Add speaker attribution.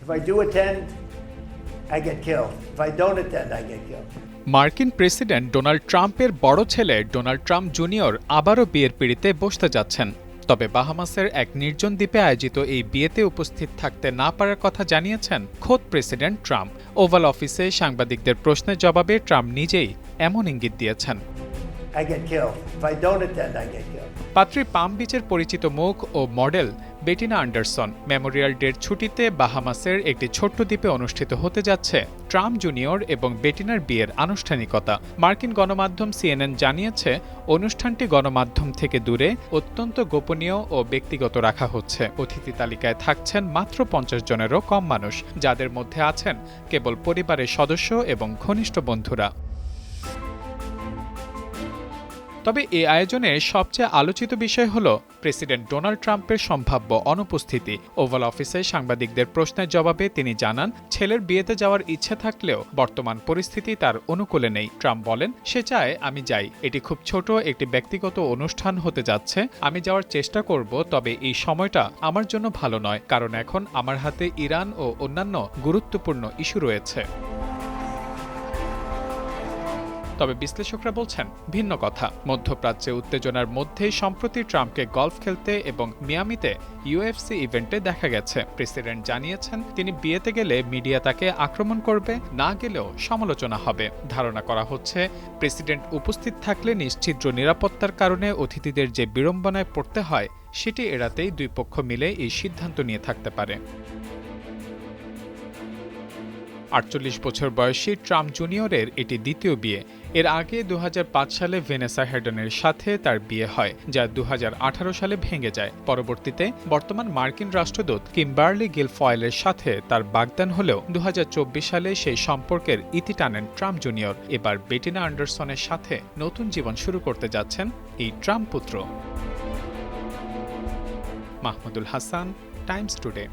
Speaker 1: If I do attend, I get killed. If I don't attend, I get killed.
Speaker 2: মার্কিন president Donald ট্রাম্পের বড় ছেলে Donald Trump junior আবারও বিয়ের পিঁড়িতে বসতে যাচ্ছেন। তবে বাহামাসের এক নির্জন দ্বীপে আয়োজিত এই বিয়েতে উপস্থিত থাকতে না পারার কথা জানিয়েছেন খোদ প্রেসিডেন্ট ট্রাম্প। ওভাল অফিসে সাংবাদিকদের প্রশ্নের জবাবে ট্রাম্প নিজেই এমন ইঙ্গিত দিয়েছেন।
Speaker 1: I get killed. If I don't attend, I get killed.
Speaker 2: পাত্রী পাম বিচের পরিচিত মুখ ও মডেল বেটিনা অ্যান্ডারসন মেমোরিয়াল ডের ছুটিতে বাহামাসের একটি ছোট্ট দ্বীপে অনুষ্ঠিত হতে যাচ্ছে ট্রাম্প জুনিয়র এবং বেটিনার বিয়ের আনুষ্ঠানিকতা। মার্কিন গণমাধ্যম সিএনএন জানিয়েছে অনুষ্ঠানটি গণমাধ্যম থেকে দূরে অত্যন্ত গোপনীয় ও ব্যক্তিগত রাখা হচ্ছে। অতিথি তালিকায় থাকছেন মাত্র 50 জনেরও কম মানুষ, যাদের মধ্যে আছেন কেবল পরিবারের সদস্য এবং ঘনিষ্ঠ বন্ধুরা। তবে এই আয়োজনের সবচেয়ে আলোচিত বিষয় হল প্রেসিডেন্ট ডোনাল্ড ট্রাম্পের সম্ভাব্য অনুপস্থিতি। ওভাল অফিসে সাংবাদিকদের প্রশ্নের জবাবে তিনি জানান, ছেলের বিয়েতে যাওয়ার ইচ্ছে থাকলেও বর্তমান পরিস্থিতি তার অনুকূলে নেই। ট্রাম্প বলেন, সে চায় আমি যাই। এটি খুব ছোট একটি ব্যক্তিগত অনুষ্ঠান হতে যাচ্ছে। আমি যাওয়ার চেষ্টা করব, তবে এই সময়টা আমার জন্য ভালো নয়, কারণ এখন আমার হাতে ইরান ও অন্যান্য গুরুত্বপূর্ণ ইস্যু রয়েছে। তবে বিশ্লেষকরা বলছেন ভিন্ন কথা। মধ্যপ্রাচ্যে উত্তেজনার মধ্যেই সম্প্রতি ট্রাম্পকে গলফ খেলতে এবং মিয়ামিতে ইউএফসি ইভেন্টে দেখা গেছে। প্রেসিডেন্ট জানিয়েছেন তিনি বিয়েতে গেলে মিডিয়া তাকে আক্রমণ করবে, না গেলেও সমালোচনা হবে। ধারণা করা হচ্ছে প্রেসিডেন্ট উপস্থিত থাকলে নিশ্ছিদ্র নিরাপত্তার কারণে অতিথিদের যে বিড়ম্বনায় পড়তে হয় সেটি এড়াতেই দুই পক্ষ মিলে এই সিদ্ধান্ত নিয়ে থাকতে পারে। 48 বছর বয়সী ট্রাম্প জুনিয়রের এটি দ্বিতীয় বিয়ে। এর আগে 2005 সালে ভেনেসা হেডনের সাথে তার বিয়ে হয়, যা 2018 সালে ভেঙে যায়। পরবর্তীতে বর্তমান মার্কিন রাষ্ট্রদূত কিম্বার্লি গিলফয়েলের সাথে তার বাগদান হলেও 2024 সালে সেই সম্পর্কের ইতি টানেন ট্রাম্প জুনিয়র। এবার বেটিনা অ্যান্ডারসনের সাথে নতুন জীবন শুরু করতে যাচ্ছেন এই ট্রাম্প পুত্র। Mahmudul Hasan, Times today.